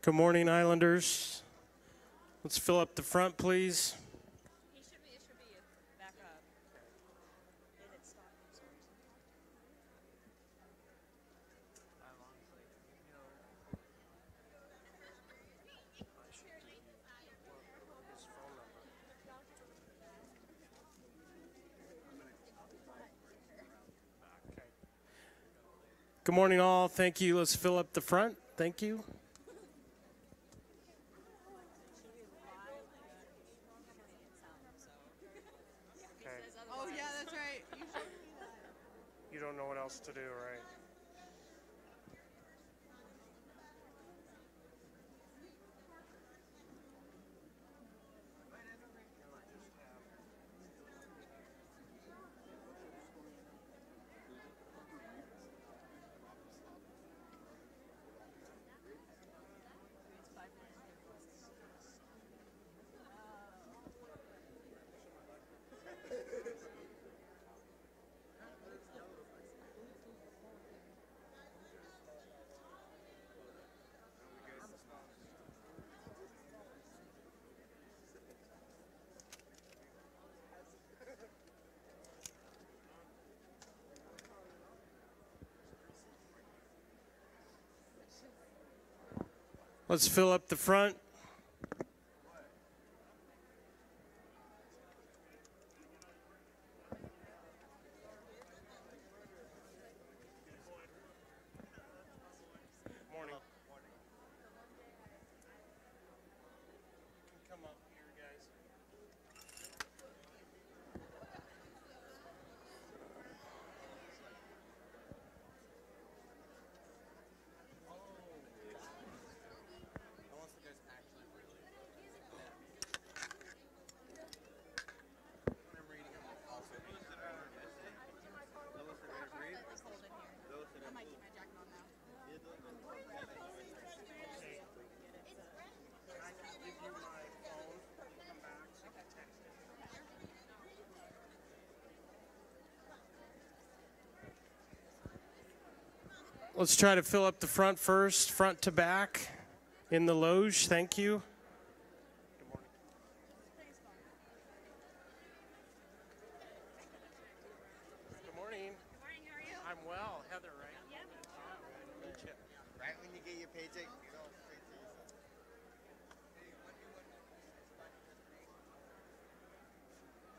Good morning, Islanders. Let's fill up the front, please. It should be back up. And it stopped. Good morning, all. Thank you. Let's fill up the front. Thank you. Oh, yeah, that's right. You don't know what else to do, right? Let's fill up the front. Morning. Come up here, guys. I might keep my jacket on now. Give you my phone. Come back. So you can text it. Let's try to fill up the front first, front to back in the loge. Thank you. Good morning. Good morning. Good morning, how are you? I'm well. Heather, right? Yep. Meet you. Right when you get your paycheck, you go straight to yourself.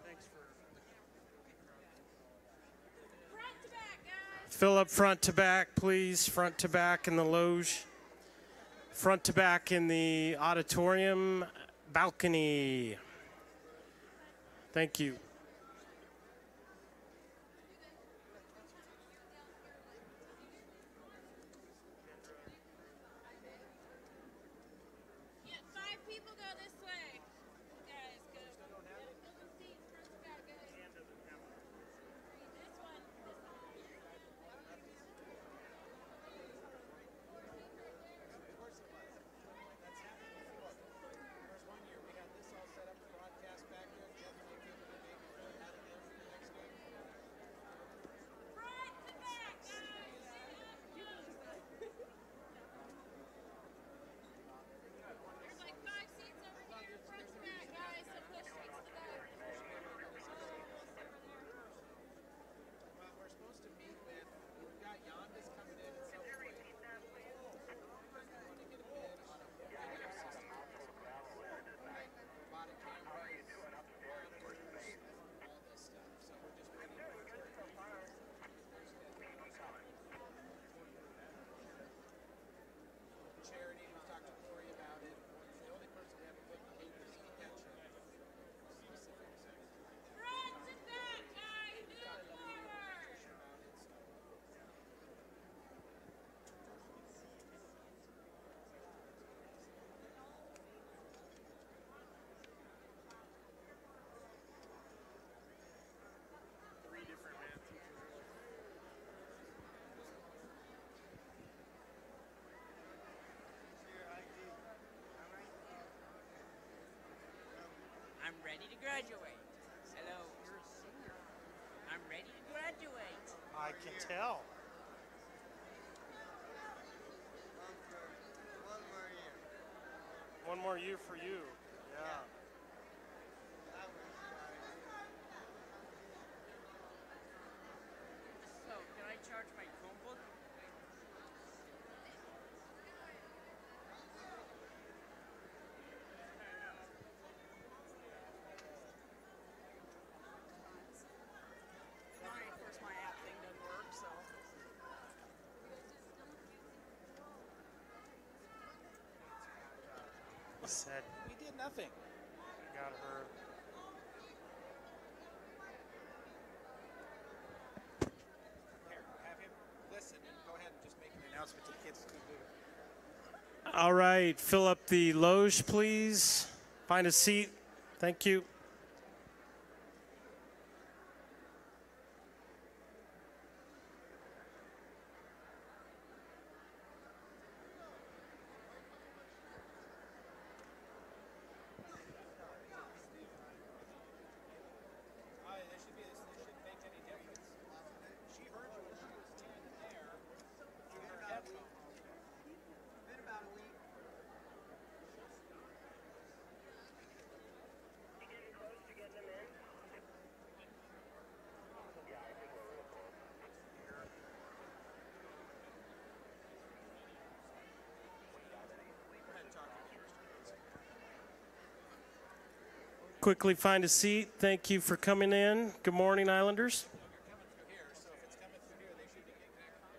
Thanks for. Front to back, guys. Fill up front to back, please. Front to back in the loge. Front to back in the auditorium balcony. Thank you. Yeah, 5 people go this way. Guys, go. Fill the seats, front to back, guys. This one. First one year we had this all set up for broadcast back there. Jeff and I came to the game and had it there for the next game. Front to back, guys. There's like 5 seats over here. Front to back, guys. So push straight to the back. Well, we're supposed to meet with, we've got Yondas coming in at some point. We want to get a bid on a video system. Right? Robotic cameras, monitors, all this stuff. So we're just waiting for it to Charity, we've talked to Corey about it. The only person we haven't put in the paper is the catcher. Specifics. Front to back, guys. Move forward. Three different Matthews. I'm ready to graduate. Hello, you're a senior. I'm ready to graduate. I can tell. One more year. One more year for you. Yeah. So, can I charge my Chromebook? Of course, my app thing doesn't work, so. Said We did nothing. got her. Here, have him listen and go ahead and just make an announcement to the kids to do. All right, fill up the loge, please. Find a seat. Thank you. They shouldn't make any difference. She heard you when she was standing there through her headphones. Been about a week. Quickly find a seat. Thank you for coming in. Good morning, Islanders. You're coming through here, so if it's coming through here, they should be getting back home.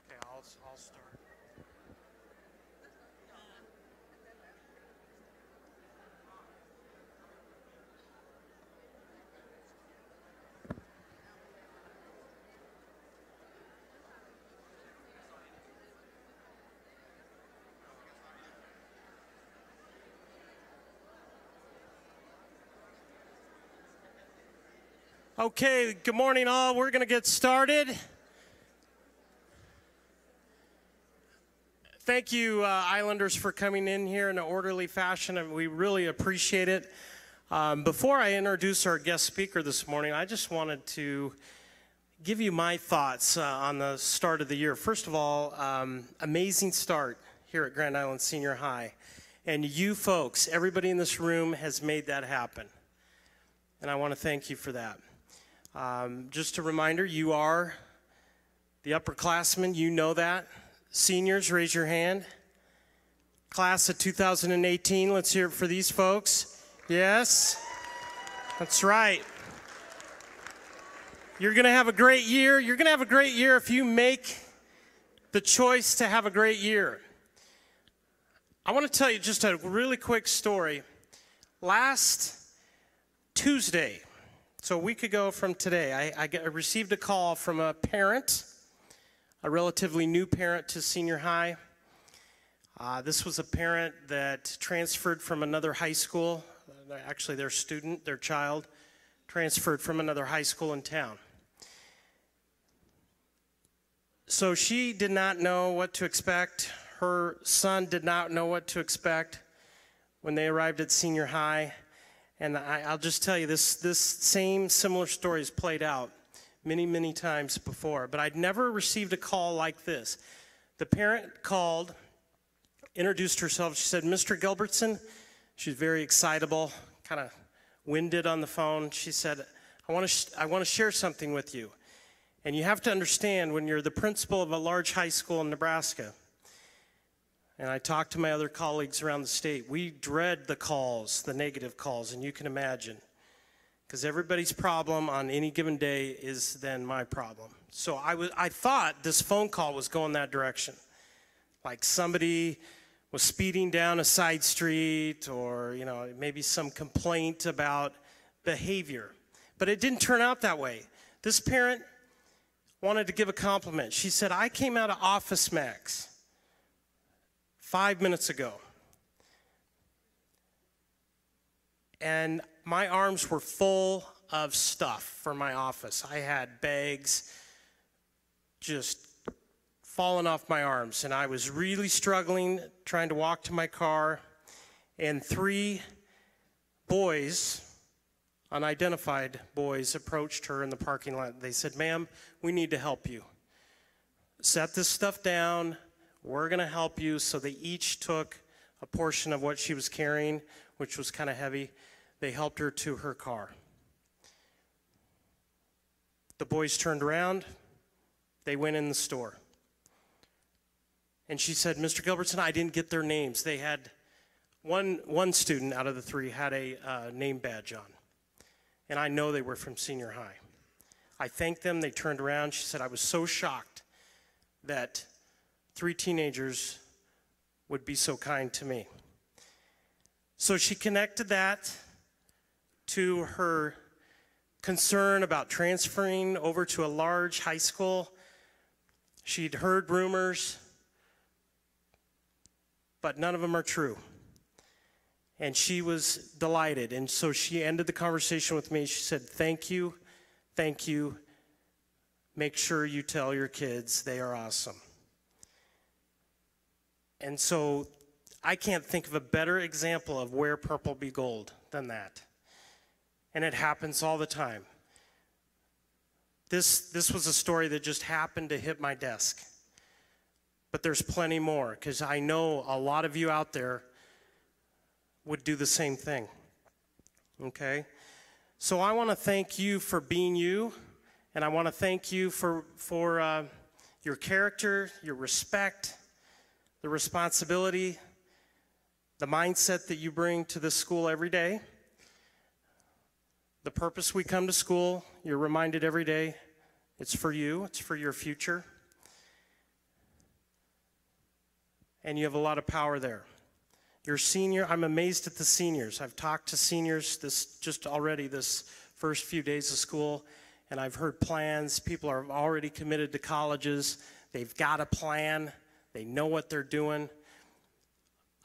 Okay, I'll start. Okay, good morning, all. We're going to get started. Thank you, Islanders, for coming in here in an orderly fashion, and we really appreciate it. Before I introduce our guest speaker this morning, I just wanted to give you my thoughts on the start of the year. First of all, amazing start here at Grand Island Senior High. And you folks, everybody in this room has made that happen. And I want to thank you for that. Just a reminder, you are the upperclassmen. You know that. Seniors, raise your hand. Class of 2018, let's hear it for these folks. Yes, that's right. You're going to have a great year. You're going to have a great year if you make the choice to have a great year. I want to tell you just a really quick story. Last Tuesday, so a week ago from today, I received a call from a parent, a relatively new parent to senior high. This was a parent that transferred from another high school. Actually, their student, their child, transferred from another high school in town. So she did not know what to expect. Her son did not know what to expect when they arrived at senior high. And I'll just tell you, this same similar story has played out many, many times before. But I'd never received a call like this. The parent called, introduced herself. She said, Mr. Gilbertson. She's very excitable, kind of winded on the phone. She said, I want to share something with you. And you have to understand, when you're the principal of a large high school in Nebraska, and I talk to my other colleagues around the state, we dread the calls, the negative calls, and you can imagine. Because everybody's problem on any given day is then my problem. So I thought this phone call was going that direction. Like somebody was speeding down a side street, or maybe some complaint about behavior. But it didn't turn out that way. This parent wanted to give a compliment. She said, I came out of Office Max 5 minutes ago, and my arms were full of stuff for my office. I had bags just fallen off my arms, and I was really struggling trying to walk to my car, and 3 boys, unidentified boys, approached her in the parking lot. They said, "Ma'am, we need to help you. Set this stuff down. We're going to help you." So they each took a portion of what she was carrying, which was kind of heavy. They helped her to her car. The boys turned around. They went in the store. And she said, "Mr. Gilbertson, I didn't get their names." They had one student out of the 3 had a name badge on. And I know they were from senior high. I thanked them. They turned around. She said, "I was so shocked that 3 teenagers would be so kind to me." So she connected that to her concern about transferring over to a large high school. She'd heard rumors, but none of them are true. And she was delighted. And so she ended the conversation with me. She said, thank you. Make sure you tell your kids they are awesome." And so I can't think of a better example of wear purple be gold than that. And it happens all the time. This was a story that just happened to hit my desk. But there's plenty more, because I know a lot of you out there would do the same thing. Okay? So I want to thank you for being you, and I want to thank you for your character, your respect, the responsibility, the mindset that you bring to this school every day. The purpose we come to school, you're reminded every day, it's for you, it's for your future. And you have a lot of power there. Your senior, I'm amazed at the seniors. I've talked to seniors this first few days of school, and I've heard plans. People are already committed to colleges. They've got a plan. They know what they're doing.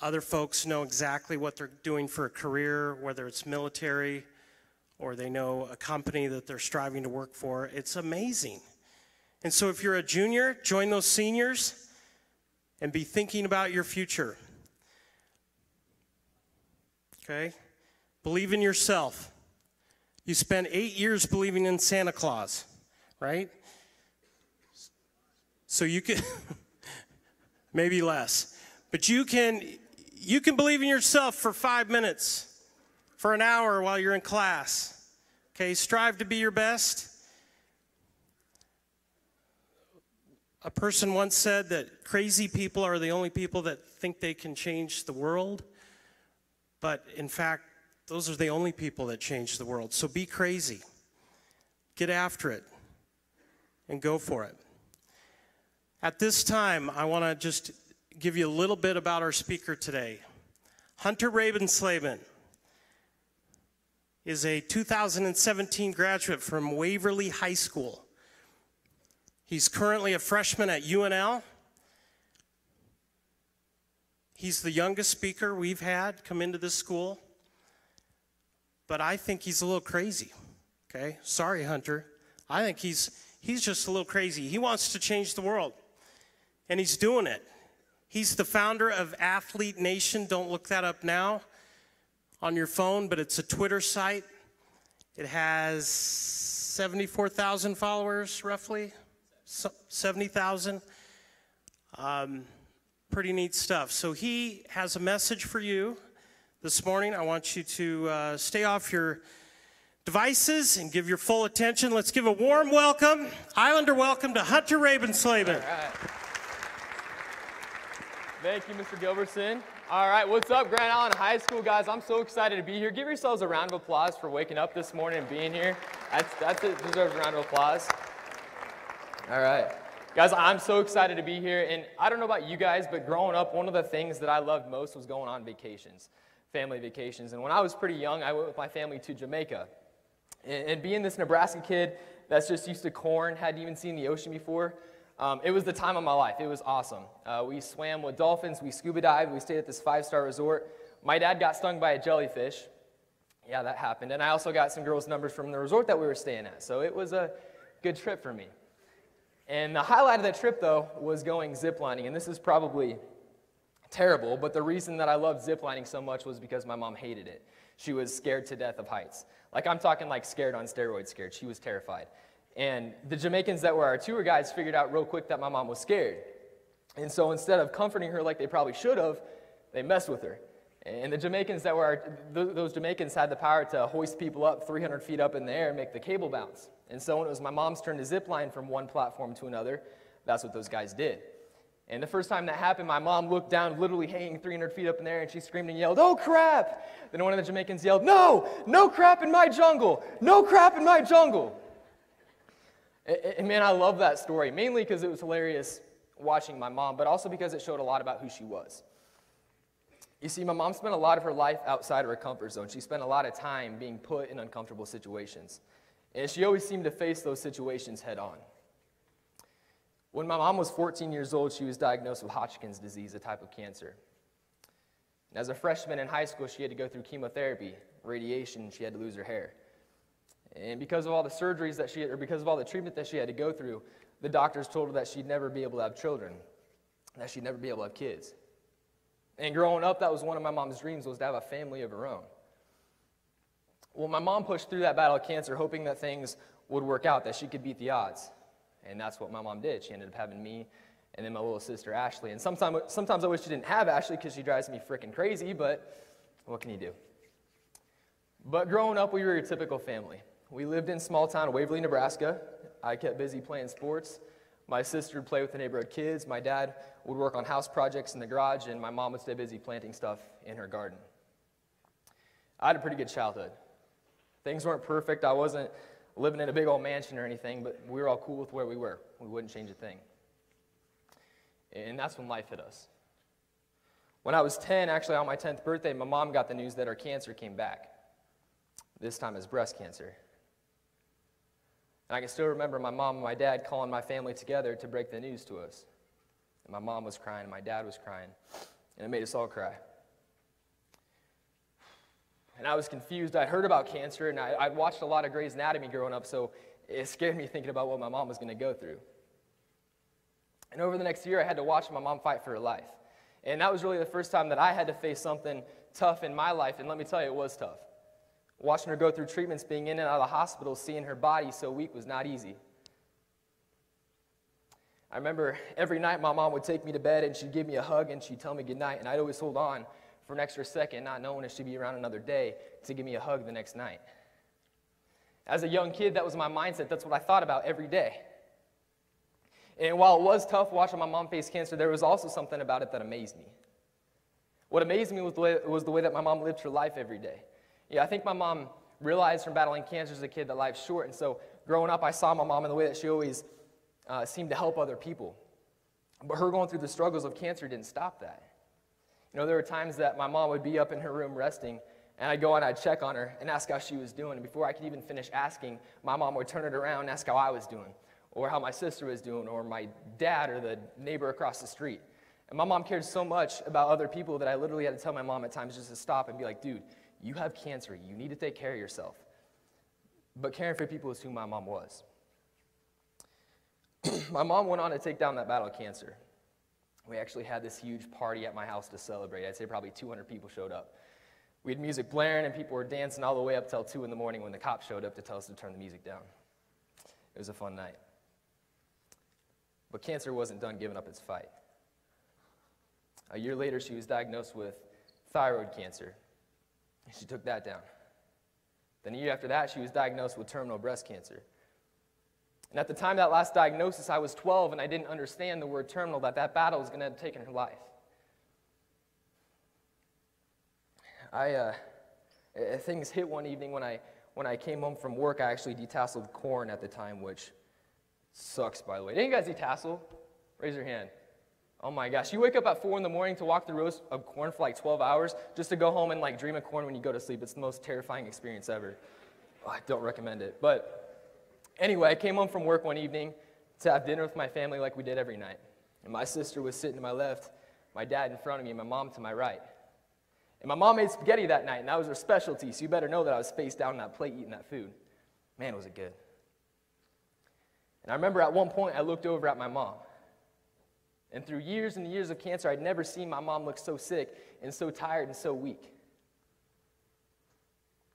Other folks know exactly what they're doing for a career, whether it's military or they know a company that they're striving to work for. It's amazing. And so if you're a junior, join those seniors and be thinking about your future. Okay? Believe in yourself. You spent 8 years believing in Santa Claus, right? So you can, maybe less, but you can believe in yourself for 5 minutes, for an hour while you're in class. Okay, strive to be your best. A person once said that crazy people are the only people that think they can change the world. But in fact, those are the only people that change the world. So be crazy. Get after it and go for it. At this time, I want to just give you a little bit about our speaker today. Hunter Rabenslaben is a 2017 graduate from Waverly High School. He's currently a freshman at UNL. He's the youngest speaker we've had come into this school. But I think he's a little crazy, okay? Sorry, Hunter. I think he's just a little crazy. He wants to change the world, and he's doing it. He's the founder of Athlete Nation. Don't look that up now on your phone, but it's a Twitter site. It has 74,000 followers, roughly, 70,000. Pretty neat stuff. So he has a message for you this morning. I want you to stay off your devices and give your full attention. Let's give a warm welcome, Islander welcome to Hunter Rabenslaben. All right. Thank you, Mr. Gilbertson. All right, what's up, Grand Island High School, guys? I'm so excited to be here. Give yourselves a round of applause for waking up this morning and being here. That's it, deserves a round of applause. All right. Guys, I'm so excited to be here, and I don't know about you guys, but growing up, one of the things that I loved most was going on vacations, family vacations. And when I was pretty young, I went with my family to Jamaica. And being this Nebraska kid that's just used to corn, hadn't even seen the ocean before, it was the time of my life. It was awesome. We swam with dolphins, we scuba dived, we stayed at this 5-star resort. My dad got stung by a jellyfish. Yeah, that happened. And I also got some girls' numbers from the resort that we were staying at. So it was a good trip for me. And the highlight of that trip, though, was going ziplining. And this is probably terrible, but the reason that I loved ziplining so much was because my mom hated it. She was scared to death of heights. Like, I'm talking like scared on steroids scared. She was terrified. And the Jamaicans that were our tour guides figured out real quick that my mom was scared. And so instead of comforting her like they probably should have, they messed with her. And the Jamaicans that were those Jamaicans had the power to hoist people up 300 feet up in the air and make the cable bounce. And so when it was my mom's turn to zip line from one platform to another, that's what those guys did. And the first time that happened, my mom looked down, literally hanging 300 feet up in the air, and she screamed and yelled, "Oh, crap!" Then one of the Jamaicans yelled, "No! No crap in my jungle! No crap in my jungle!" And man, I love that story, mainly because it was hilarious watching my mom, but also because it showed a lot about who she was. You see, my mom spent a lot of her life outside of her comfort zone. She spent a lot of time being put in uncomfortable situations. And she always seemed to face those situations head on. When my mom was 14 years old, she was diagnosed with Hodgkin's disease, a type of cancer. And as a freshman in high school, she had to go through chemotherapy, radiation, she had to lose her hair. And because of all the surgeries that she had, or because of all the treatment that she had to go through, the doctors told her that she'd never be able to have children, that she'd never be able to have kids. And growing up, that was one of my mom's dreams, was to have a family of her own. Well, my mom pushed through that battle of cancer, hoping that things would work out, that she could beat the odds. And that's what my mom did. She ended up having me and then my little sister, Ashley. And sometimes I wish she didn't have Ashley because she drives me freaking crazy, but what can you do? But growing up, we were a typical family. We lived in small town Waverly, Nebraska. I kept busy playing sports. My sister would play with the neighborhood kids. My dad would work on house projects in the garage, and my mom would stay busy planting stuff in her garden. I had a pretty good childhood. Things weren't perfect. I wasn't living in a big old mansion or anything, but we were all cool with where we were. We wouldn't change a thing. And that's when life hit us. When I was 10, actually on my 10th birthday, my mom got the news that her cancer came back, this time as breast cancer. And I can still remember my mom and my dad calling my family together to break the news to us. And my mom was crying, and my dad was crying, and it made us all cry. And I was confused. I'd heard about cancer, and I'd watched a lot of Grey's Anatomy growing up, so it scared me thinking about what my mom was going to go through. And over the next year, I had to watch my mom fight for her life. And that was really the first time that I had to face something tough in my life, and let me tell you, it was tough. Watching her go through treatments, being in and out of the hospital, seeing her body so weak was not easy. I remember every night my mom would take me to bed, and she'd give me a hug, and she'd tell me goodnight, and I'd always hold on for an extra second, not knowing if she'd be around another day to give me a hug the next night. As a young kid, that was my mindset. That's what I thought about every day. And while it was tough watching my mom face cancer, there was also something about it that amazed me. What amazed me was the way that my mom lived her life every day. Yeah, I think my mom realized from battling cancer as a kid that life's short, and so growing up, I saw my mom in the way that she always seemed to help other people. But her going through the struggles of cancer didn't stop that. You know, there were times that my mom would be up in her room resting, and I'd go and I'd check on her and ask how she was doing. And before I could even finish asking, my mom would turn it around and ask how I was doing, or how my sister was doing, or my dad, or the neighbor across the street. And my mom cared so much about other people that I literally had to tell my mom at times just to stop and be like, dude, you have cancer. You need to take care of yourself. But caring for people is who my mom was. My mom went on to take down that battle of cancer. We actually had this huge party at my house to celebrate. I'd say probably 200 people showed up. We had music blaring, and people were dancing all the way up till 2 in the morning when the cops showed up to tell us to turn the music down. It was a fun night. But cancer wasn't done giving up its fight. A year later, she was diagnosed with thyroid cancer. She took that down. Then a year after that, she was diagnosed with terminal breast cancer. And at the time of that last diagnosis, I was 12, and I didn't understand the word terminal, that battle was going to have taken her life. Things hit one evening when I came home from work. I actually detasseled corn at the time, which sucks, by the way. Did you guys detassel? Raise your hand. Oh my gosh, you wake up at 4 in the morning to walk the rows of corn for like 12 hours just to go home and like dream of corn when you go to sleep. It's the most terrifying experience ever. Oh, I don't recommend it. But anyway, I came home from work one evening to have dinner with my family like we did every night. And my sister was sitting to my left, my dad in front of me, and my mom to my right. And my mom made spaghetti that night, and that was her specialty, so you better know that I was face down on that plate eating that food. Man, was it good. And I remember at one point I looked over at my mom. And through years and years of cancer, I'd never seen my mom look so sick and so tired and so weak.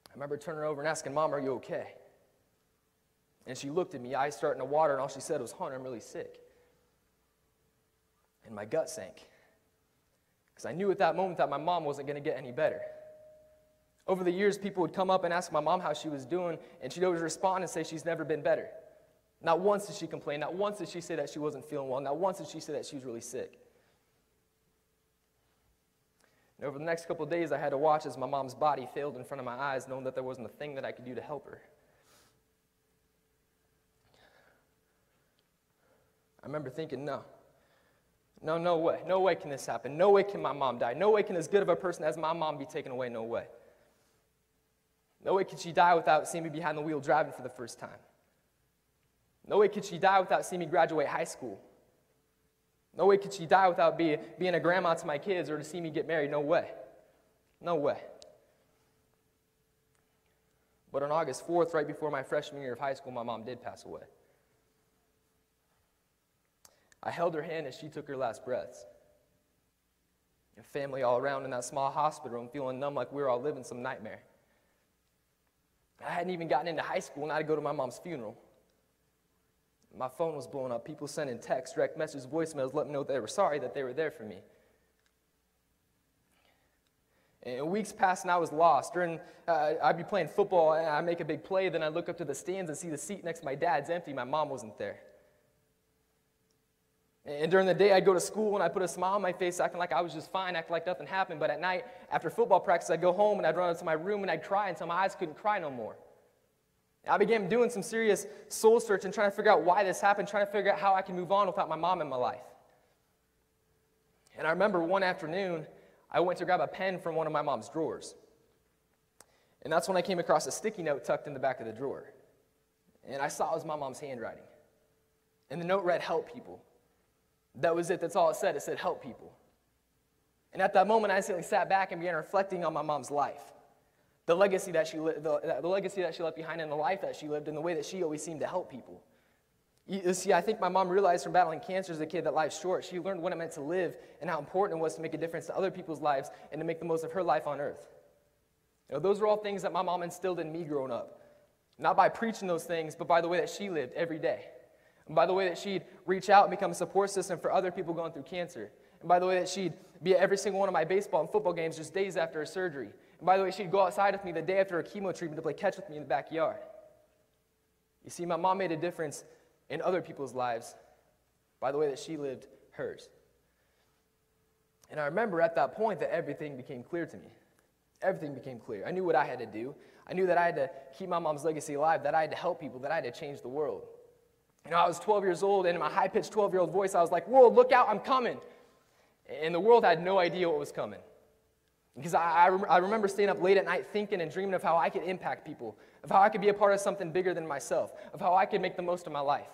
I remember turning her over and asking, "Mom, are you okay?" And she looked at me, eyes starting to water, and all she said was, "Hunter, I'm really sick." And my gut sank. Because I knew at that moment that my mom wasn't going to get any better. Over the years, people would come up and ask my mom how she was doing, and she'd always respond and say she's never been better. Not once did she complain. Not once did she say that she wasn't feeling well. Not once did she say that she was really sick. And over the next couple of days, I had to watch as my mom's body failed in front of my eyes, knowing that there wasn't a thing that I could do to help her. I remember thinking, no way. No way can this happen. No way can my mom die. No way can as good of a person as my mom be taken away. No way. No way could she die without seeing me behind the wheel driving for the first time. No way could she die without seeing me graduate high school. No way could she die without being a grandma to my kids or to see me get married. No way. No way. But on August 4th, right before my freshman year of high school, my mom did pass away. I held her hand as she took her last breaths. A family all around in that small hospital room feeling numb like we were all living some nightmare. I hadn't even gotten into high school and I had to go to my mom's funeral. My phone was blowing up. People sending texts, direct messages, voicemails, letting me know that they were sorry, that they were there for me. And weeks passed and I was lost. I'd be playing football and I'd make a big play, then I'd look up to the stands and see the seat next to my dad's empty. My mom wasn't there. And during the day, I'd go to school and I'd put a smile on my face, acting like I was just fine, acting like nothing happened. But at night, after football practice, I'd go home and I'd run into my room and I'd cry until my eyes couldn't cry no more. I began doing some serious soul search and trying to figure out why this happened, trying to figure out how I can move on without my mom in my life. And I remember one afternoon, I went to grab a pen from one of my mom's drawers. And that's when I came across a sticky note tucked in the back of the drawer. And I saw it was my mom's handwriting. And the note read, "Help people." That was it. That's all it said. It said, "Help people." And at that moment, I instantly sat back and began reflecting on my mom's life. The legacy that she left behind and the life that she lived and the way that she always seemed to help people. You see, I think my mom realized from battling cancer as a kid that life's short. She learned what it meant to live and how important it was to make a difference to other people's lives and to make the most of her life on earth. Those are all things that my mom instilled in me growing up. Not by preaching those things, but by the way that she lived every day. And by the way that she'd reach out and become a support system for other people going through cancer. And by the way that she'd be at every single one of my baseball and football games just days after her surgery. And by the way, she'd go outside with me the day after her chemo treatment to play catch with me in the backyard. You see, my mom made a difference in other people's lives by the way that she lived hers. And I remember at that point that everything became clear to me. Everything became clear. I knew what I had to do. I knew that I had to keep my mom's legacy alive, that I had to help people, that I had to change the world. I was 12 years old, and in my high-pitched 12-year-old voice, I was like, "World, look out, I'm coming." And the world had no idea what was coming. Because I remember staying up late at night thinking and dreaming of how I could impact people, of how I could be a part of something bigger than myself, of how I could make the most of my life.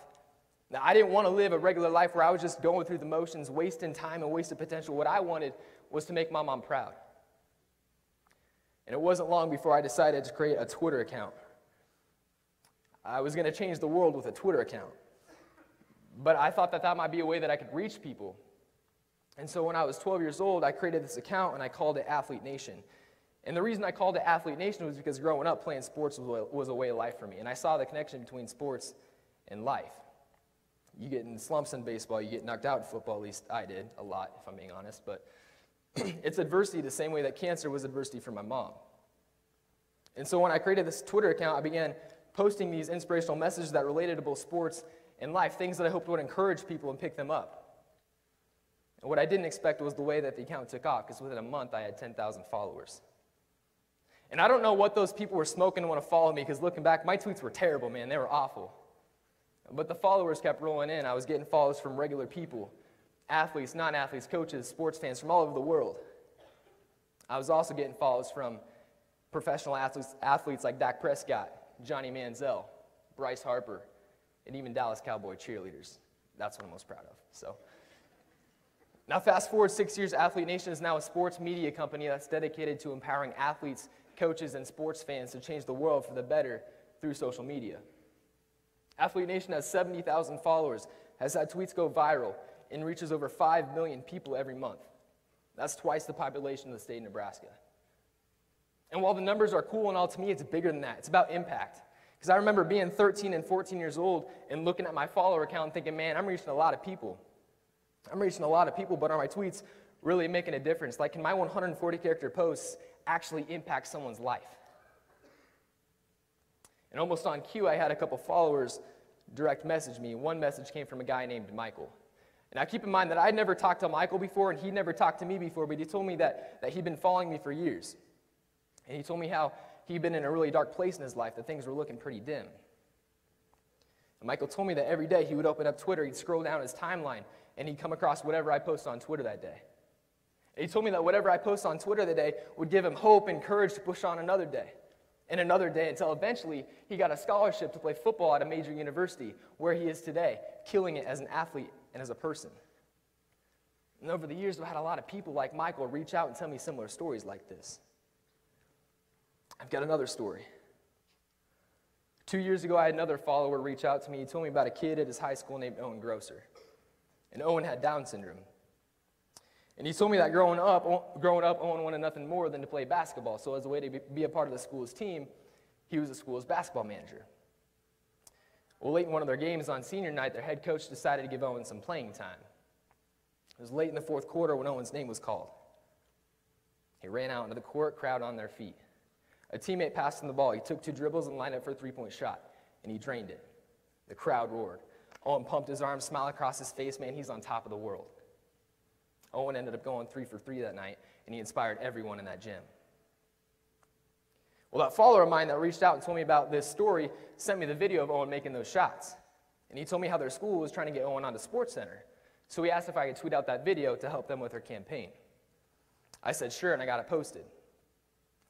Now, I didn't want to live a regular life where I was just going through the motions, wasting time and wasting potential. What I wanted was to make my mom proud. And it wasn't long before I decided to create a Twitter account. I was going to change the world with a Twitter account. But I thought that might be a way that I could reach people. And so when I was 12 years old, I created this account and I called it Athlete Nation. And the reason I called it Athlete Nation was because growing up, playing sports was a way of life for me. And I saw the connection between sports and life. You get in slumps in baseball, you get knocked out in football, at least I did a lot, if I'm being honest. But it's adversity the same way that cancer was adversity for my mom. And so when I created this Twitter account, I began posting these inspirational messages that related to both sports and life, things that I hoped would encourage people and pick them up. And what I didn't expect was the way that the account took off, because within a month I had 10,000 followers. And I don't know what those people were smoking to want to follow me, because looking back, my tweets were terrible, man. They were awful. But the followers kept rolling in. I was getting followers from regular people, athletes, non-athletes, coaches, sports fans from all over the world. I was also getting followers from professional athletes like Dak Prescott, Johnny Manziel, Bryce Harper, and even Dallas Cowboy cheerleaders. That's what I'm most proud of. So, now fast forward 6 years, Athlete Nation is now a sports media company that's dedicated to empowering athletes, coaches, and sports fans to change the world for the better through social media. Athlete Nation has 70,000 followers, has had tweets go viral, and reaches over 5 million people every month. That's twice the population of the state of Nebraska. And while the numbers are cool and all, to me, it's bigger than that. It's about impact. Because I remember being 13 and 14 years old and looking at my follower count and thinking, man, I'm reaching a lot of people. But are my tweets really making a difference? Like, can my 140-character posts actually impact someone's life? And almost on cue, I had a couple followers direct message me. One message came from a guy named Michael. And now keep in mind that I'd never talked to Michael before, and he'd never talked to me before, but he told me that he'd been following me for years. And he told me how he'd been in a really dark place in his life, that things were looking pretty dim. And Michael told me that every day he would open up Twitter, he'd scroll down his timeline, and he'd come across whatever I posted on Twitter that day. And he told me that whatever I posted on Twitter that day would give him hope and courage to push on another day, and another day, until eventually he got a scholarship to play football at a major university, where he is today, killing it as an athlete and as a person. And over the years, I've had a lot of people like Michael reach out and tell me similar stories like this. I've got another story. 2 years ago, I had another follower reach out to me. He told me about a kid at his high school named Owen Grosser. And Owen had Down syndrome. And he told me that growing up, Owen wanted nothing more than to play basketball. So as a way to be a part of the school's team, he was the school's basketball manager. Well, late in one of their games on senior night, their head coach decided to give Owen some playing time. It was late in the fourth quarter when Owen's name was called. He ran out into the court, crowd on their feet. A teammate passed him the ball. He took 2 dribbles and lined up for a 3-point shot, and he drained it. The crowd roared. Owen pumped his arms, smiled across his face. Man, he's on top of the world. Owen ended up going 3 for 3 that night, and he inspired everyone in that gym. Well, that follower of mine that reached out and told me about this story sent me the video of Owen making those shots. And he told me how their school was trying to get Owen onto SportsCenter. So he asked if I could tweet out that video to help them with their campaign. I said sure, and I got it posted.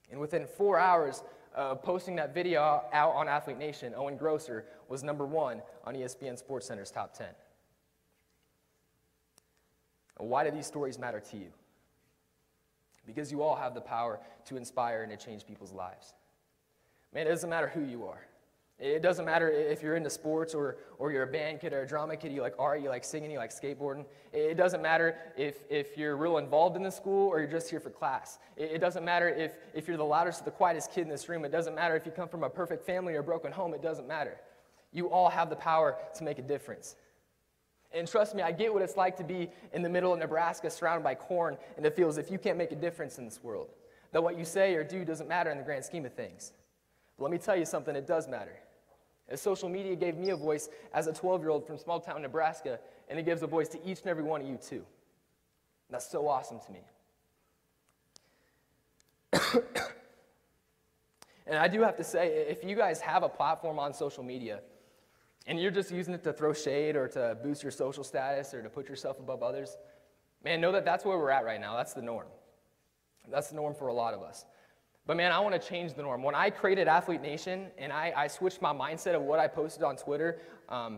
And within 4 hours of posting that video out on Athlete Nation, Owen Grosser was #1 on ESPN SportsCenter's top 10. And why do these stories matter to you? Because you all have the power to inspire and to change people's lives. Man, it doesn't matter who you are. It doesn't matter if you're into sports or you're a band kid or a drama kid, you like art, you like singing, you like skateboarding. It doesn't matter if you're real involved in the school or you're just here for class. It doesn't matter if you're the loudest or the quietest kid in this room. It doesn't matter if you come from a perfect family or a broken home. It doesn't matter. You all have the power to make a difference. And trust me, I get what it's like to be in the middle of Nebraska surrounded by corn, and it feels if you can't make a difference in this world, that what you say or do doesn't matter in the grand scheme of things. But let me tell you something, it does matter. As social media gave me a voice as a 12-year-old from small-town Nebraska, and it gives a voice to each and every one of you too. And that's so awesome to me. And I do have to say, if you guys have a platform on social media, and you're just using it to throw shade or to boost your social status or to put yourself above others, man, know that that's where we're at right now. That's the norm. That's the norm for a lot of us. But man, I want to change the norm. When I created Athlete Nation and I switched my mindset of what I posted on Twitter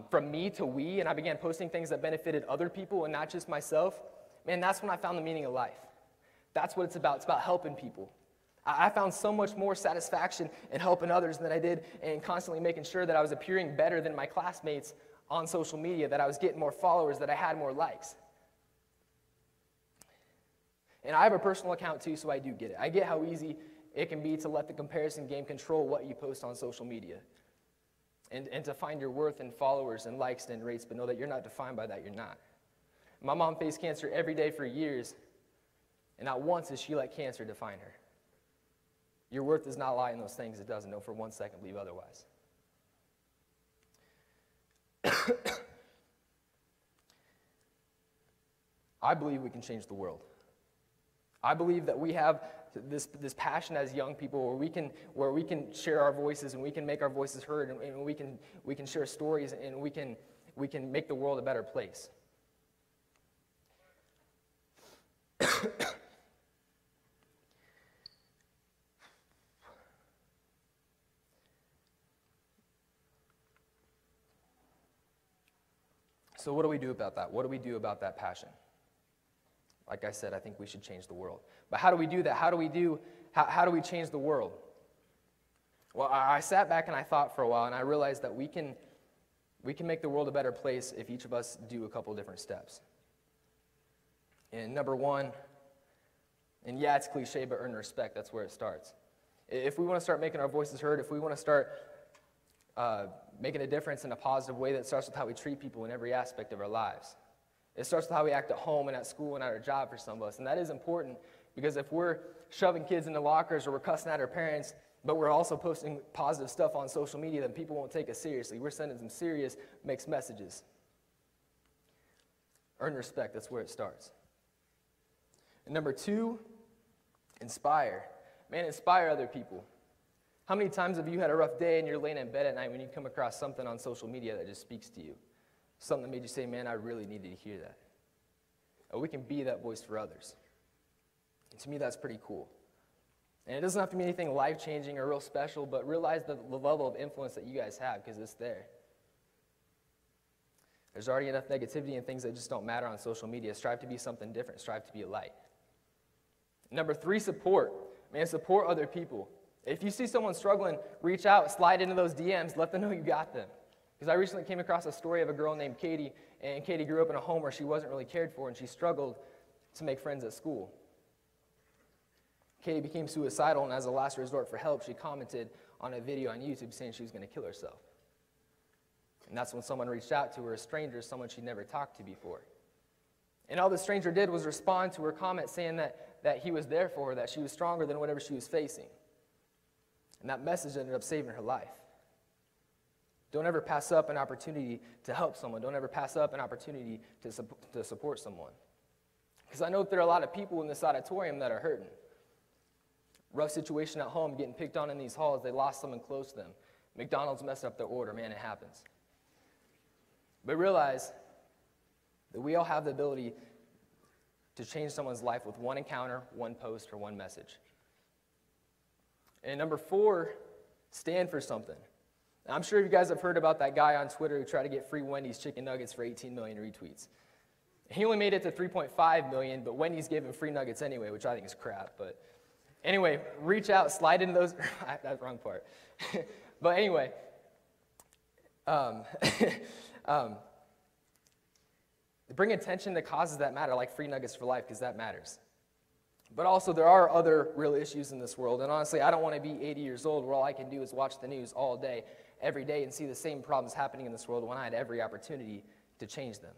from me to we, and I began posting things that benefited other people and not just myself, man, that's when I found the meaning of life. That's what it's about. It's about helping people. I found so much more satisfaction in helping others than I did in constantly making sure that I was appearing better than my classmates on social media, that I was getting more followers, that I had more likes. And I have a personal account too, so I do get it. I get how easy it can be to let the comparison game control what you post on social media. And to find your worth in followers and likes and rates, but know that you're not defined by that, you're not. My mom faced cancer every day for years, and not once has she let cancer define her. Your worth does not lie in those things. It doesn't. Don't for 1 second believe otherwise. I believe we can change the world. I believe that we have this passion as young people where we can share our voices and we can make our voices heard and we can share stories and we can make the world a better place. So what do we do about that? What do we do about that passion? Like I said, I think we should change the world. But how do we do that? How do we change the world? Well, I sat back and I thought for a while, and I realized that we can we can make the world a better place if each of us do a couple different steps. And number one, and yeah, it's cliche, but earn respect. That's where it starts. If we want to start making our voices heard, if we want to start making a difference in a positive way, that starts with how we treat people in every aspect of our lives. It starts with how we act at home and at school and at our job for some of us. And that is important because if we're shoving kids into lockers or we're cussing at our parents, but we're also posting positive stuff on social media, then people won't take us seriously. We're sending some serious mixed messages. Earn respect. That's where it starts. And number two, inspire. Man, inspire other people. How many times have you had a rough day and you're laying in bed at night when you come across something on social media that just speaks to you? Something that made you say, man, I really needed to hear that. And we can be that voice for others. And to me, that's pretty cool. And it doesn't have to be anything life-changing or real special, but realize the level of influence that you guys have, because it's there. There's already enough negativity and things that just don't matter on social media. Strive to be something different. Strive to be a light. Number three, support. Man, support other people. If you see someone struggling, reach out, slide into those DMs, let them know you got them. Because I recently came across a story of a girl named Katie, and Katie grew up in a home where she wasn't really cared for, and she struggled to make friends at school. Katie became suicidal, and as a last resort for help, she commented on a video on YouTube saying she was going to kill herself. And that's when someone reached out to her, a stranger, someone she'd never talked to before. And all the stranger did was respond to her comment saying that he was there for her, that she was stronger than whatever she was facing. And that message ended up saving her life. Don't ever pass up an opportunity to help someone. Don't ever pass up an opportunity to support someone. Because I know that there are a lot of people in this auditorium that are hurting. Rough situation at home, getting picked on in these halls. They lost someone close to them. McDonald's messed up their order. Man, it happens. But realize that we all have the ability to change someone's life with one encounter, one post, or one message. And number four, stand for something. Now, I'm sure you guys have heard about that guy on Twitter who tried to get free Wendy's chicken nuggets for 18 million retweets. He only made it to 3.5 million, but Wendy's gave him free nuggets anyway, which I think is crap. But anyway, reach out, slide into those. That's the wrong part. But anyway, bring attention to causes that matter, like free nuggets for life, because that matters. But also, there are other real issues in this world. And honestly, I don't want to be 80 years old where all I can do is watch the news all day, every day, and see the same problems happening in this world when I had every opportunity to change them.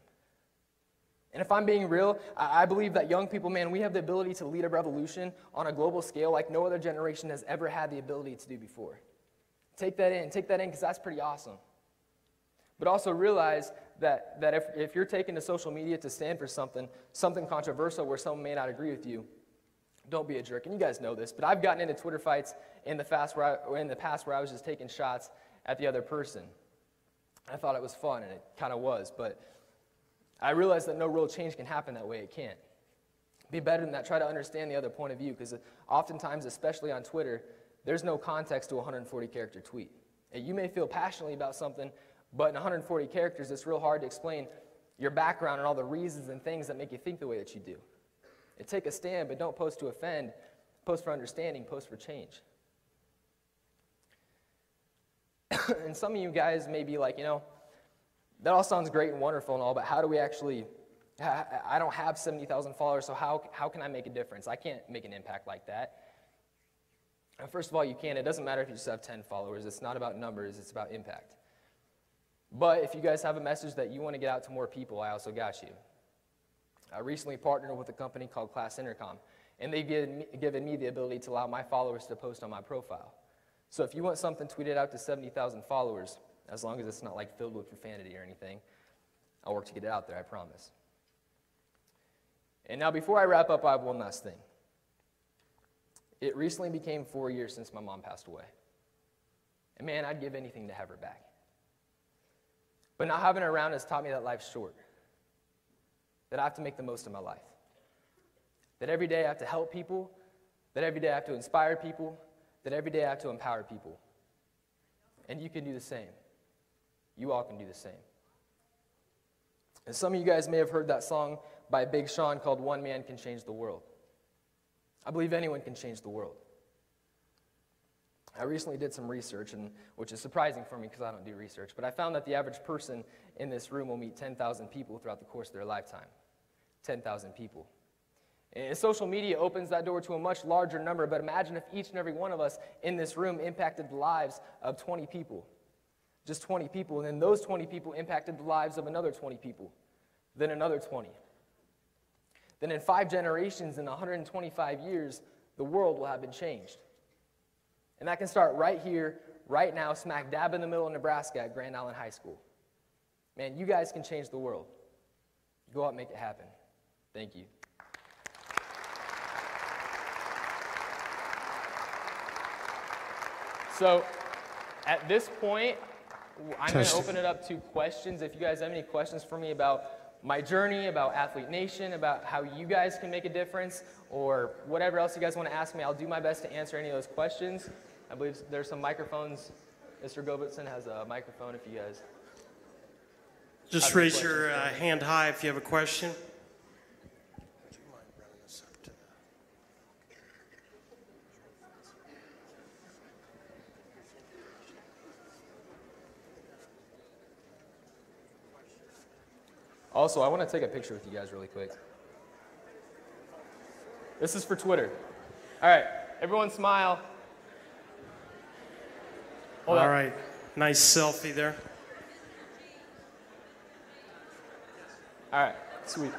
And if I'm being real, I believe that young people, man, we have the ability to lead a revolution on a global scale like no other generation has ever had the ability to do before. Take that in, because that's pretty awesome. But also realize that if you're taking to social media to stand for something controversial where someone may not agree with you, don't be a jerk. And you guys know this, but I've gotten into Twitter fights in the past where I was just taking shots at the other person. I thought it was fun, and it kind of was, but I realized that no real change can happen that way. It can't. Be better than that. Try to understand the other point of view, because oftentimes, especially on Twitter, there's no context to a 140-character tweet. And you may feel passionately about something, but in 140 characters, it's real hard to explain your background and all the reasons and things that make you think the way that you do. Take a stand, but don't post to offend. Post for understanding. Post for change. And some of you guys may be like, that all sounds great and wonderful and all, but how do we actually, I don't have 70,000 followers, so how can I make a difference? I can't make an impact like that. And first of all, you can. It doesn't matter if you just have 10 followers. It's not about numbers. It's about impact. But if you guys have a message that you want to get out to more people, I also got you. I recently partnered with a company called Class Intercom, and they've given me the ability to allow my followers to post on my profile. So if you want something tweeted out to 70,000 followers, as long as it's not like filled with profanity or anything, I'll work to get it out there, I promise. And now before I wrap up, I have one last thing. It recently became 4 years since my mom passed away. And man, I'd give anything to have her back. But not having her around has taught me that life's short. That I have to make the most of my life. That every day I have to help people. That every day I have to inspire people. That every day I have to empower people. And you can do the same. You all can do the same. And some of you guys may have heard that song by Big Sean called "One Man Can Change the World." I believe anyone can change the world. I recently did some research, which is surprising for me because I don't do research, but I found that the average person in this room will meet 10,000 people throughout the course of their lifetime. 10,000 people. And social media opens that door to a much larger number, but imagine if each and every one of us in this room impacted the lives of 20 people. Just 20 people, and then those 20 people impacted the lives of another 20 people, then another 20. Then in 5 generations, in 125 years, the world will have been changed. And that can start right here, right now, smack dab in the middle of Nebraska at Grand Island High School. Man, you guys can change the world. Go out and make it happen. Thank you. So, at this point, I'm going to open it up to questions. If you guys have any questions for me about my journey, about Athlete Nation, about how you guys can make a difference, or whatever else you guys want to ask me, I'll do my best to answer any of those questions. I believe there's some microphones. Mr. Gobertson has a microphone if you guys... Just raise your hand high if you have a question. Would you mind running this up to the... Also, I want to take a picture with you guys really quick. This is for Twitter. All right, everyone smile. Hold All up. right, nice selfie there. All right, sweet.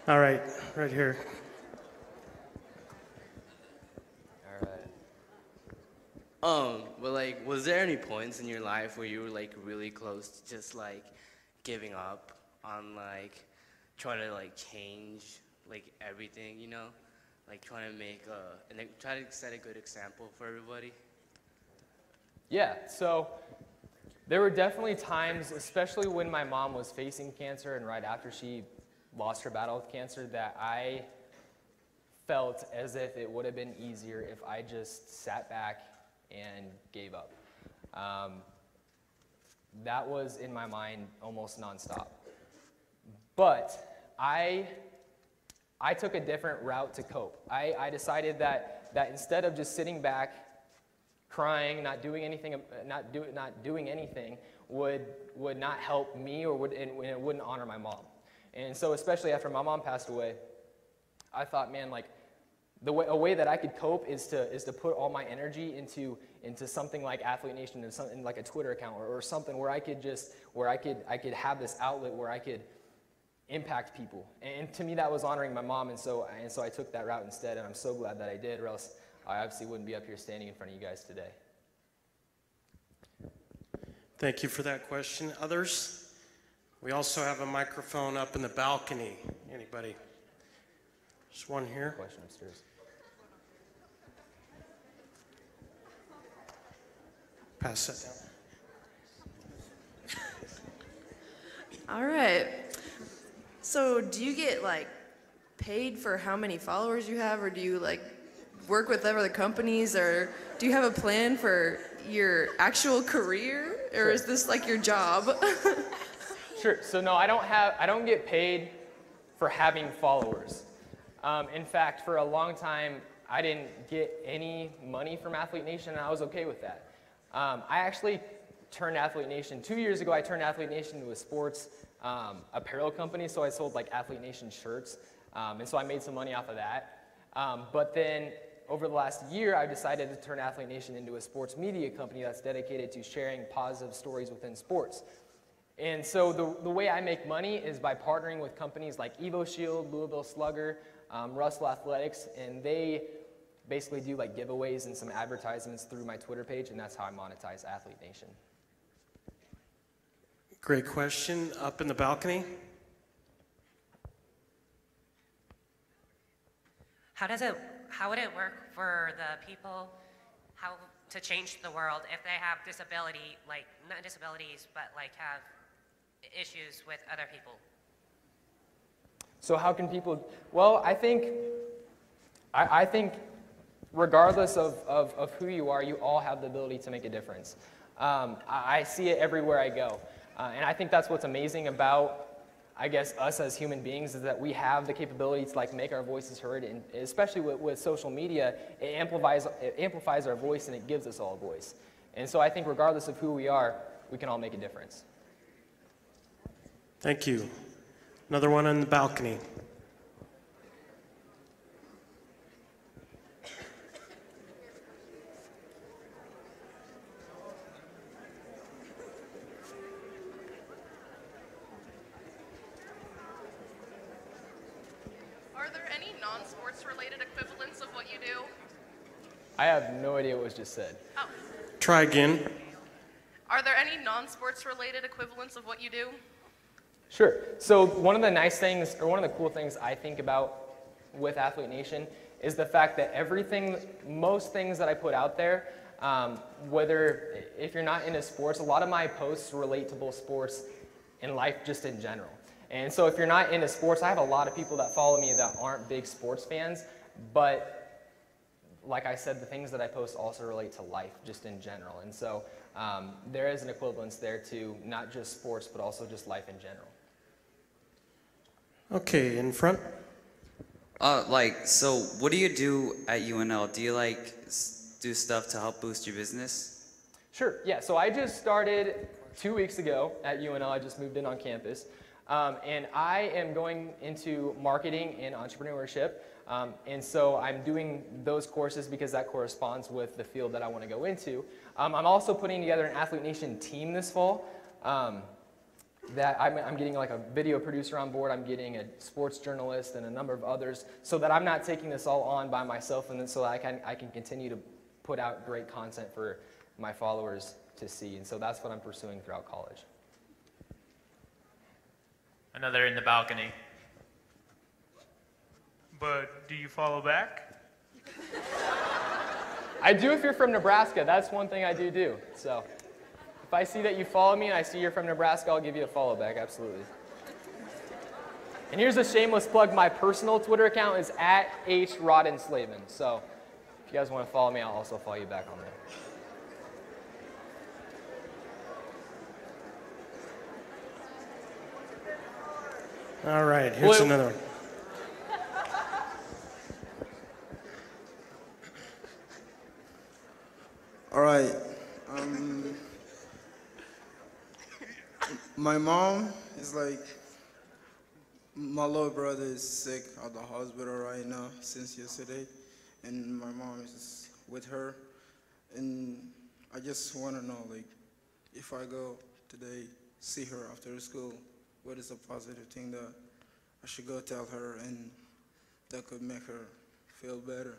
All right, right here. But like, was there any points in your life where you were like really close to just like giving up on like trying to like change like everything, you know? Like trying to make and like, try to set a good example for everybody? Yeah, so there were definitely times, especially when my mom was facing cancer and right after she lost her battle with cancer, that I felt as if it would have been easier if I just sat back and gave up. That was in my mind almost nonstop. But I took a different route to cope. I decided that instead of just sitting back, crying, not doing anything would not help me or it wouldn't honor my mom. And so especially after my mom passed away, I thought, man, like a way that I could cope is to put all my energy into something like Athlete Nation and something like a Twitter account or something where I could have this outlet where I could impact people. And to me that was honoring my mom, and so I took that route instead, and I'm so glad that I did, or else I obviously wouldn't be up here standing in front of you guys today. Thank you for that question. Others? We also have a microphone up in the balcony. Anybody? There's one here. Question upstairs. Pass that down. All right. So do you get like paid for how many followers you have, or do you like work with other companies, or do you have a plan for your actual career, or Sure. is this like your job? Sure. So no, I don't get paid for having followers. In fact, for a long time, I didn't get any money from Athlete Nation, and I was okay with that. I actually turned Athlete Nation 2 years ago. I turned Athlete Nation into a sports apparel company, so I sold like Athlete Nation shirts, and so I made some money off of that. But then over the last year, I decided to turn Athlete Nation into a sports media company that's dedicated to sharing positive stories within sports. And so the way I make money is by partnering with companies like EvoShield, Louisville Slugger, Russell Athletics, and they basically do like giveaways and some advertisements through my Twitter page, and that's how I monetize Athlete Nation. Great question. Up in the balcony. how would it work for the people, how to change the world if they have disability, like not disabilities, but like have issues with other people? So how can people, well, I think regardless of who you are, you all have the ability to make a difference. I see it everywhere I go. And I think that's what's amazing about, I guess, us as human beings, is that we have the capability to like make our voices heard, and especially with social media, it amplifies our voice and it gives us all a voice. And so I think regardless of who we are, we can all make a difference. Thank you. Another one on the balcony. Are there any non-sports related equivalents of what you do? I have no idea what was just said. Oh. Try again. Are there any non-sports related equivalents of what you do? Sure. So one of the nice things, or one of the cool things I think about with Athlete Nation is the fact that most things that I put out there, whether if you're not into sports, a lot of my posts relate to both sports and life just in general. And so if you're not into sports, I have a lot of people that follow me that aren't big sports fans, but like I said, the things that I post also relate to life just in general. And so there is an equivalence there to not just sports, but also just life in general. Okay, in front. So what do you do at UNL? Do you do stuff to help boost your business? Sure, yeah, so I just started 2 weeks ago at UNL. I just moved in on campus. And I am going into marketing and entrepreneurship. And so I'm doing those courses because that corresponds with the field that I want to go into. I'm also putting together an Athlete Nation team this fall. That I'm getting like a video producer on board, I'm getting a sports journalist and a number of others, so that I'm not taking this all on by myself, and then so that I can continue to put out great content for my followers to see. And so that's what I'm pursuing throughout college. Another in the balcony. But do you follow back? I do if you're from Nebraska. That's one thing I do. So if I see that you follow me and I see you're from Nebraska, I'll give you a follow back, absolutely. And here's a shameless plug. My personal Twitter account is @Rabenslaben. So if you guys want to follow me, I'll also follow you back on there. All right, here's another one. All right. My mom is like, my little brother is sick at the hospital right now since yesterday, and my mom is with her. And I just want to know, like, if I go today, see her after school, what is a positive thing that I should go tell her and that could make her feel better?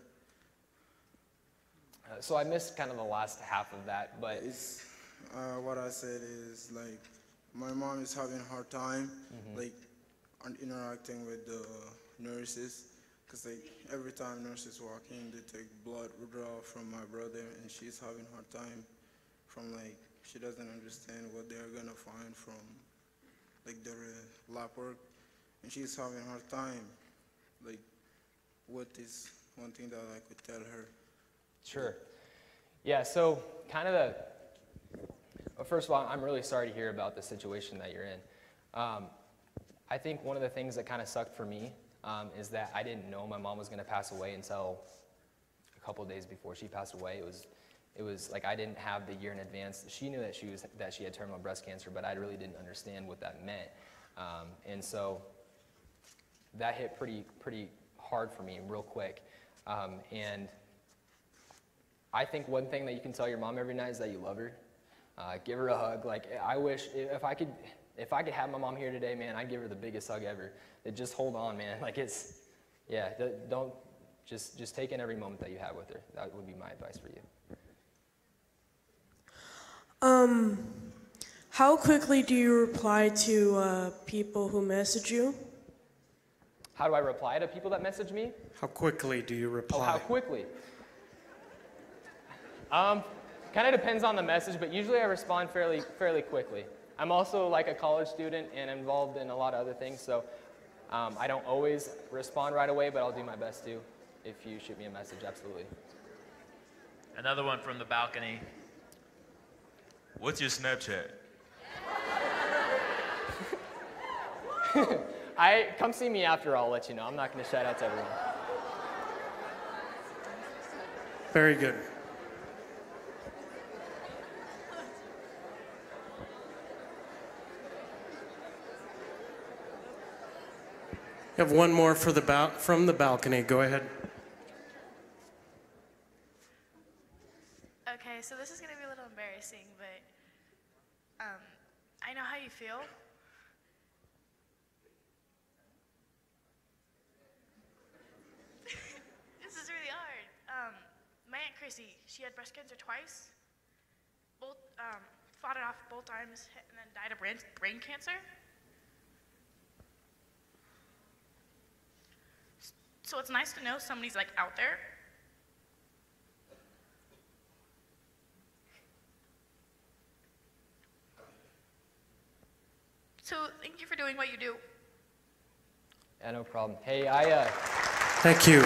So I missed kind of the last half of that, but what I said is, like, my mom is having a hard time, like, interacting with the nurses, because, like, every time nurses walk in, they take blood withdrawal from my brother, and she's having a hard time from, like, she doesn't understand what they're gonna find from, like, their lab work, and she's having a hard time. Like, what is one thing that I could tell her? Sure. Yeah, so kind of well, first of all, I'm really sorry to hear about the situation that you're in. I think one of the things that kind of sucked for me is that I didn't know my mom was going to pass away until a couple of days before she passed away. It was like I didn't have the year in advance. She knew that she had terminal breast cancer, but I really didn't understand what that meant. And so that hit pretty hard for me real quick. And I think one thing that you can tell your mom every night is that you love her. Give her a hug. Like, I wish if I could have my mom here today, man, I'd give her the biggest hug ever. Just hold on, man. Like, don't just take in every moment that you have with her. That would be my advice for you. How quickly do you reply to people who message you? How do I reply to people that message me? How quickly do you reply? Oh, how quickly? Kind of depends on the message, but usually I respond fairly quickly. I'm also like a college student and involved in a lot of other things, so I don't always respond right away, but I'll do my best to if you shoot me a message, absolutely. Another one from the balcony. What's your Snapchat? Come see me after, I'll let you know. I'm not going to shout out to everyone. Very good. You have one more for from the balcony. Go ahead. Okay, so this is going to be a little embarrassing, but I know how you feel. This is really hard. My Aunt Chrissy, she had breast cancer twice. Both fought it off both times and then died of brain cancer. So it's nice to know somebody's like out there. So thank you for doing what you do. Yeah, no problem. Hey, Thank you.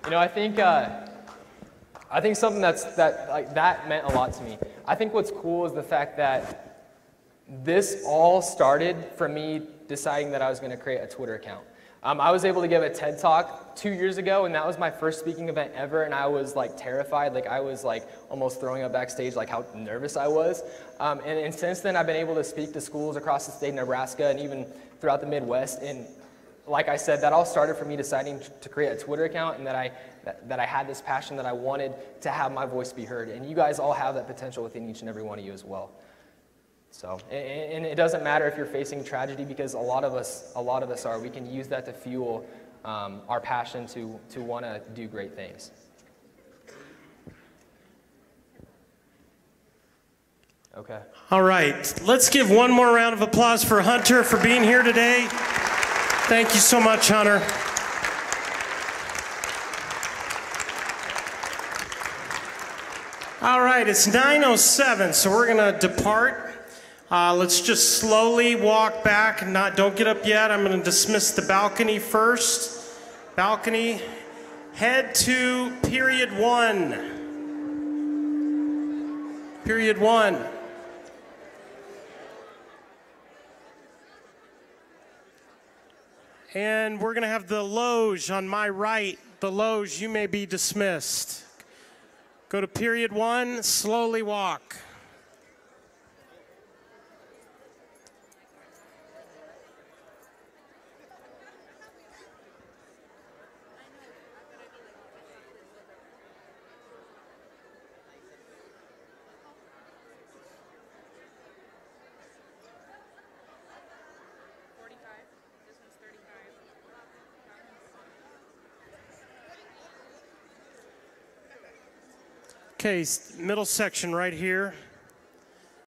You know, I think something that meant a lot to me. I think what's cool is the fact that this all started from me deciding that I was going to create a Twitter account. I was able to give a TED Talk 2 years ago, and that was my first speaking event ever, and I was like terrified. Like I was like almost throwing up backstage, like how nervous I was. And since then, I've been able to speak to schools across the state of Nebraska and even throughout the Midwest. And like I said, that all started from me deciding to create a Twitter account, and that I had this passion that I wanted to have my voice be heard. And you guys all have that potential within each and every one of you as well. So, and it doesn't matter if you're facing tragedy, because a lot of us are. We can use that to fuel our passion to want to do great things. Okay. All right, let's give one more round of applause for Hunter for being here today. Thank you so much, Hunter. All right, it's 9:07, so we're gonna depart. Let's just slowly walk back. Don't get up yet. I'm gonna dismiss the balcony first. Balcony, head to period 1. Period 1. And we're gonna have the loge on my right. The loge, you may be dismissed. Go to period 1, slowly walk. Okay, middle section right here.